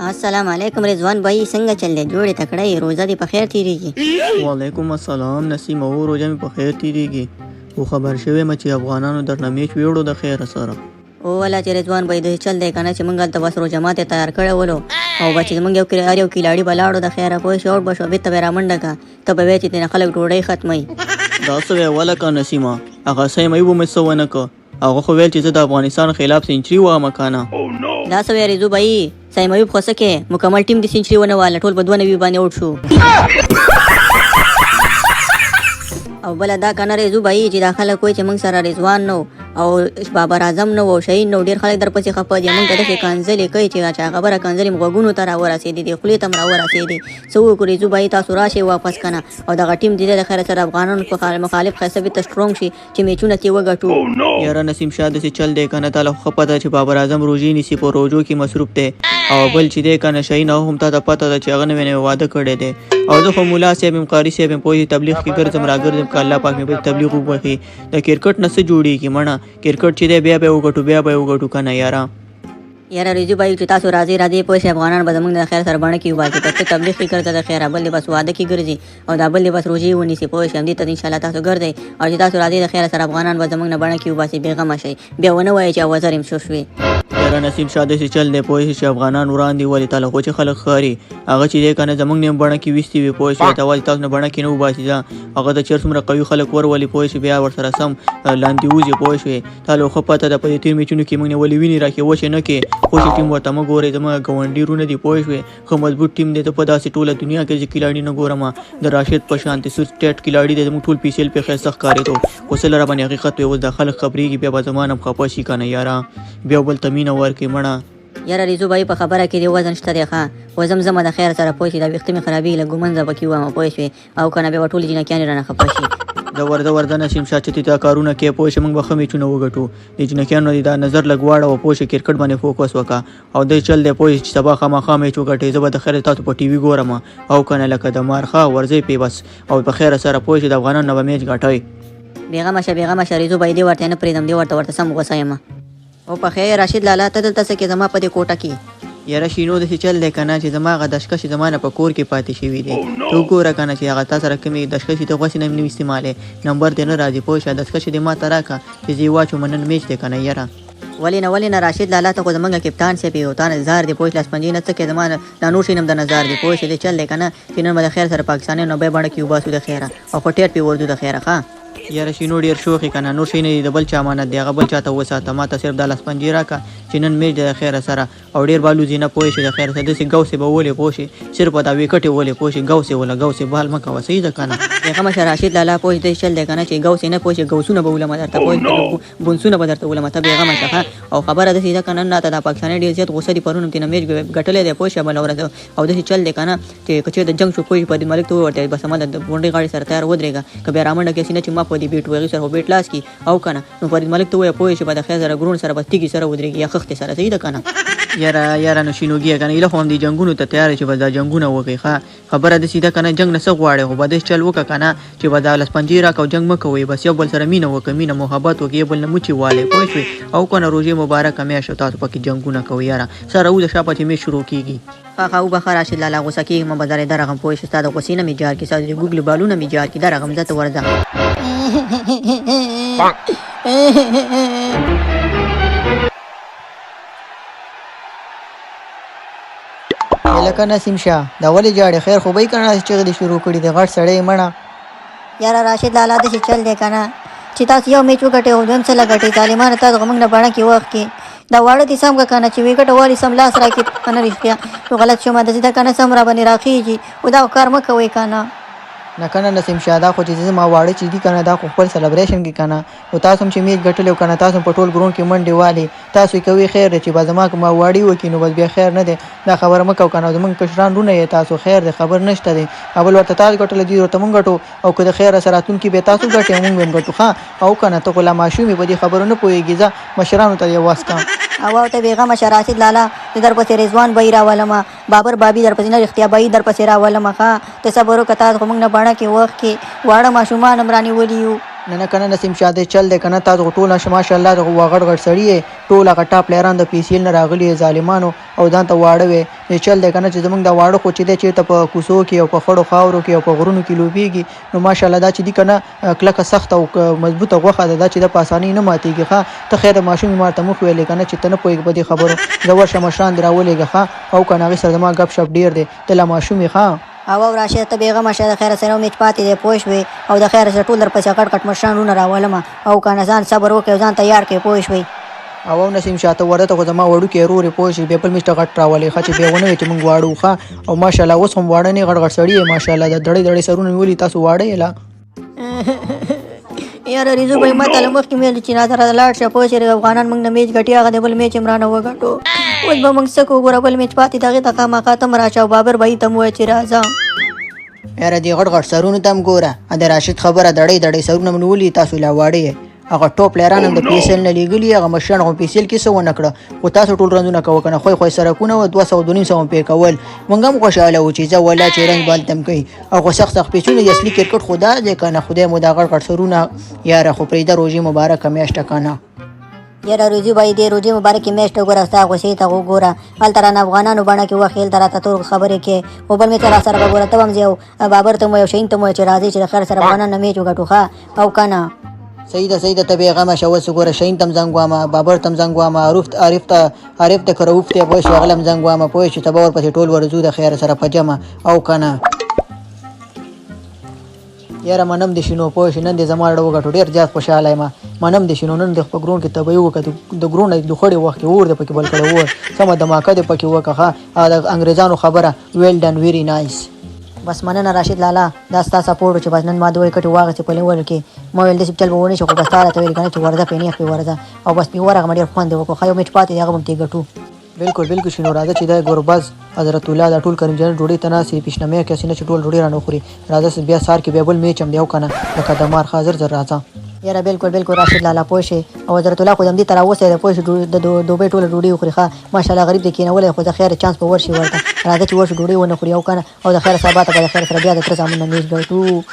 السلام علیکم رضوان بھائی څنګه چل دی جوړې تکړه یې روزه دې په خیر تیریږي. وعلیکم السلام نسیم او روزه مې په خیر تیریږي خو خبر شوی م چې افغانانو درنه میچ ویوړو د خیر سره او ولا چې رضوان بھائی د چل دی کنه چې مونږ ته بس روزه ماته تیار کړو ولو او بچ مونږ یو کلاړي بلاړو د خیره پوه شو بشو به ته رامنډه کا ته به وې چې تنه خلک ډوډۍ ختمي دا څه ولا کا نسیمه هغه سې مې و مې سونه کو هغه خو ویل چې د افغانستان خلاف سنچري و مکانه دا سوي رضو بھائی سایموي خو سکه مکمل ټیم د سنچري ونه والا ټول بدونه وی باندې اوټ شو او بل دا کنه رضو بھائی چې داخله کوئی چې موږ سره رضوان نو او بابر اعظم نو او شهین نو ډیر خلک در پسې خپه دي موږ ته کانزلې کوي چې خبره کانزلې مغونو تر ورسېدي دي خپل تم را ورسېدي سو کو رضو بھائی تاسو راشه واپس کنه او دا ټیم دې د خیر سره افغانانو په مخالف خاصه ته سترونګ شي چې میچونه تی وګټو یاره نسیم شاده سي چل دی کنه تعالی خو پته چې بابر اعظم روزي نسی په روزو کې مصروف دی او بل چې دی کنه شهین هم ته پته ده چې هغه نه واده کړی دی او زه خو مولا صاحب قاری صاحب په تبلیغ کې ګرځم راګرځم ک الله پاک مې په تبلیغ وکړي د کرکټ نه څه جوړیږي مړه کرکټ چې دی بیا به وګټو کنه یاره رضو بھائی چې تاسو راځي پوه افغانان به زموږ د خیر سره باندې کیو باندې ته تبلیغ کې کړته د خیر بل بس واده کې ګرځي او دا بل بس روزي ونیسي پوه شم دې ته ان شاء الله تاسو ګرځي او چې تاسو راځي د خیر سره افغانان به زموږ نه باندې کیو باسي بیغمه شي بیا ونه وایي چې وزریم شو شوي یاره نسیم شاده سي چل دی پوه چې افغانان وړاندې ولې تعالی خو چې خلک خاري هغه چې دی کنه زموږ نه باندې کې وستي وي پوه چې تاسو نه باندې کې نو باسي دا هغه د چیر څومره قوي خلک ور ولې پوه چې بیا ور سره سم لاندې وځي پوه شي تعالی خو پته د پدې تیر میچونو کې موږ نه ولې ویني راکې و چې نه کې خو چې ټیم ورته ما ګورې زما ګاونډیرونه دی پوه شوې خو مضبوط ټیم دی ته په داسې ټوله دنیا کې چې کلاړي نه ګورم د راشد په شانتي سور سټیټ کلاړي دی زموږ ټول پیسل په خیر سخت کاری ته خو سره را باندې حقیقت وي اوس د خلک خبرېږي بیا به زمانه خپه شي کنه یاره بیا بل تمینه ورکې مړه یاره رضو بھائی په خبره کې دی وزن شته دی ښه وزم زما د خیر سره پوه شي د وختي مې خرابي له ګومنځه پکې وامه پوه شوې او کنه بیا ټول جنکیان رانه خپه شي د نسیم شاه چې تا کارونه کې پوه شي موږ به ښه میچونه وګټو د جنکیانو دا نظر لګواړه او پوه شي کرکټ باندې فوکس وکړه او د چل دی پوه چې سبا خامخا میچ وګټي زه به د خیر تاسو په ټي وي ګورم او کنه لکه د مارخه ورځي پی بس او په خیر سره پوه شي د افغانانو نو میچ غټوي بیغمه شه رضو بھائی دی ورته نه پریدم دی ورته سم غوسایم او په خیر راشد لالا ته دلته څه کې زما په دې کوټه کې یاره شینو د چل دی کنه چې زما غ دشکش زمانه په کور کې پاتې شوی دی تو ګوره کنه چې هغه تاسو سره کومې دشکش ته غوښنه نه استعماله نمبر دې نه راځي پوه شه دشکش دې ما تراکه چې زی واچو منن میچ دی کنه یاره ولینه راشد لالا ته زمونږ کپتان سی پی او تا نظر دی پوه لاس پنځینه څه کې زمانه د نور شینم د نظر دی پوه شه دې چل دی کنه چې نن د خیر سره پاکستاني نو به باندې کیو باسو د خیره او پټیټ پی ورځو د خیره ښا یاره شینو ډیر شوخی کنه نور شي نه د بل چا امانت دی هغه بل چاته وساته ما ته صرف د لاس پنځه راکا چې نن میچ د خیر سره او ډیر بالو زینه پوه شي د خیر سره د سی ګوسې به ولې پوه شي صرف دا وکټي ولې پوه شي ګوسې بال مکه وسې ده کنه هغه مشه راشد لالا پوه دې چل دی کنه چې ګوسې نه پوه شي ګوسونه به ولما درته پوه بونسونه به درته ولما ته هغه مشه او خبره ده چې کنه نه ته د پاکستان ډیر زیات غوسه دي پرونم تینه میچ ګټلې دی پوه شي بل ورته او د چل دی کنه چې کچې د جنگ شو پوه په دې ملک ته ورته بس ما د بونډي غاړي سره تیار ودرېګا کبه رامنډه کې سینه چې ما په دې بیټ وغي سره بیٹ لاس کی او کنه نو فرید ملک ته وای پوه شي په د خیر سره ګرون سره بستګي سره ودرېږي یا خخت سره صحیح ده کنه یاره نو شینوګي کنه له هم دي جنگونو ته تیار شي بس دا جنگونه وکي ښه خبره ده سیده کنه جنگ نه څه غواړي خو بده چل وک کنه چې بدل سپنجي را کو جنگ مکوي بس یو بل سره مینه وک مینه محبت وکي بل نه موچی والے پوه شي او کنه روزي مبارک مې شو تاسو پکې جنگونه کوي یاره سره و د شاپته می شروع کیږي او بخار راشد لالا غوسه کې ما بازار درغم پوه شي ستاسو غوسینه می جار کې ساده ګوګل بالونه می جار کې درغم زته ورځه لکه نسیم شاه دا ولې جاړي خیر خو به کنه چې غلی شروع کړي د غټ سړی مړه یاره راشد لالا د چل دی کنه چې تاسو یو میچ وګټئ او دویم څه لګټئ طالبان تاسو موږ نه باندې کې وخت کې دا واړه دي سم کنه چې وګټه واري سم لاس راکې کنه رښتیا نو غلط شوم د دې کنه سم را باندې راخیږي او دا کار مکوي کنه نه کنه نسیم شاه دا خو چې ما واړه چې دي کنه دا خو خپل سلیبریشن کې کنه او تاسو هم چې میچ ګټلو کنه تاسو په ټول ګرون کې منډي والي تاسو کوي خیر چې بازما ما واړی وکینو بس بیا خیر نه دی دا خبره مکو کنه زمونږ کشران رونه تاسو خیر دی خبر نشته دی اول ورته تاسو ګټل دي ورته مونږ ګټو او که د خیر سره تون کې به تاسو ګټي مونږ هم ګټو ها او کنه ته کوله ماشومي په دې خبرونه پويږي ځا مشرانو ته یو واسطه او ته بیغمه شراسید لالا در پسې رضوان بای راولما بابر بابی در پسې نه اختیا بای در پسې راولما ښه ته صبر وکړه تاسو موږ نه باندې کې وخت کې واړه ماشومان امرانی ولیو نه کنه نسیم شاه دې چل دی کنه تاسو ټول ماشاءالله د غړ غړ سړی ټول هغه ټاپ پلیران د پیسیل نه راغلي ظالمانو او ځان ته واړه وي چې چل دی کنه چې زمونږ د واړه خو چې دی چېرته په کوڅو کې او په خړو خاورو کې او په غرونو کې لوبیږي نو ماشاءالله دا چې دی کنه کلکه سخت او مضبوطه غوښه ده دا چې د په اسانۍ نه ماتېږي ښه ته خیر د ماشوم مار ته مخ ویلې کنه چې ته نه پوهېږې په دې خبرو زه ورشه مشران دې راولېږه ښه او کنه هغې سره زما ګپ شپ ډېر دی ته لا ماشوم یې ښه او راشد ته بیغمه شه د خیر سره میچ پاتې دی پوه شوې او د خیر سره ټول در پسې کټ کټ مشرانونه راولم او کنه ځان صبر وکړې ځان تیار کړې پوه شوې او نسیم شاه ته ورته خو زما وړوکی ورور پوه شي بیا بل میسټه غټ راولې ښه چې بیا ونه وي چې موږ واړو ښه او ماشاءالله اوس هم واړه نه غټ غټ سړي یې ماشاءالله د دړې دړې سرونه مې ولي تاسو واړه یې لا یاره ریزو بھائی ما تعالی مخکې مې چې نظر لاړ شه پوه شې افغانان موږ نه میچ ګټي هغه د بل میچ عمران وګټو اوس به موږ څه کوو ګوره بل میچ پاتې دغې ته خامخا ته م راشه او بابر بھائی ته م ووایه چې راځه یاره دې غټ غټ سرونو ته هم ګوره د راشد خبره دړې دړې سرونه مې ولي تاسو لا واړه یې هغه ټوپ پلیران هم د پیسل نه لیږلي هغه مشران خو پیسل کې څه ونه کړه خو تاسو ټول رنځونه کوه که نه خوی خوی سرکونه وه 200 250 پې کول موږ هم خوشحاله وو چې ځه والله چې رنج بالته م کوي او خو سخت سخت پیسونه د اصلي کرکټ خو دا دی که نه خدای مو دا غټ غټ سرونه یاره خو پرېږده روژې مبارکه میاشته که نه یاره روزي بھائی دې روزي مبارکې میاشت وګوره ستا غوسې ته وګوره هلته رانه افغانانو بڼه کې وخت هلته راته تور خبرې کې خو بل مې ته را سره به ګوره ته به هم ځې او بابر ته مو یو شهین ته مو چې راځئ چې د خیر سره افغانان نه میچ وګټو ښه او که نه صحیح ده ته بېغمه شه اوس وګوره شهین ته هم زنګ وامه بابر ته هم زنګ وامه عارف ته که راوف دی پوه شوې هغه له هم زنګ وامه پوه شوې ته به ورپسې ټول ورځو د خیر سره په جمع او که نه یاره منم دې شنو پوه شې نن دې زما اړه وګټو ډېر زیات خوشحاله یم منم دې شنو نن دې په ګرون کې تبۍ وکړه د ګرون نه لوخړې وخت کې اور دې پکې بل کړی اور سمه دماکه دې پکې وکړه ښه د انګریزانو خبره ویل ډن ویری نایس بس مننه راشد لالا دا ستا سپورټ چې بس نن ما دوی کټې واغستې په لیول کې ما ویل داسې چل به ونه شي خو بس تا راته ویل که نه چې ورځه پرې نیغ پرې ورځه او بس پرې ورغلم ډېر خوند یې وکړو ښه یو میچ پاتې دی هغه به هم ترې ګټو بالکل شنو راځه چې دا ګورباز حضرت الله دا ټول کریم جان ډوډۍ ته ناستې پیشنمې کې سینه چې ټول ډوډۍ رانه خوري راځه بیا سهار کې بیا بل میچ هم دی او که نه لکه د مار حاضر زر راځه یاره بالکل راشد لالا پوه شې او حضرت الله خو همدې ته راوستی دی پوه شې د دوبۍ ټوله ډوډۍ وخوري ښه ماشاءالله غریب دی کېنولی خو د خیر چانس به ورشي ورته راځه چې ورشي ډوډۍ ونه خوري او که نه او د خیر سبا ته به د خیر سره بیا د تره زامن نه میچ ګټو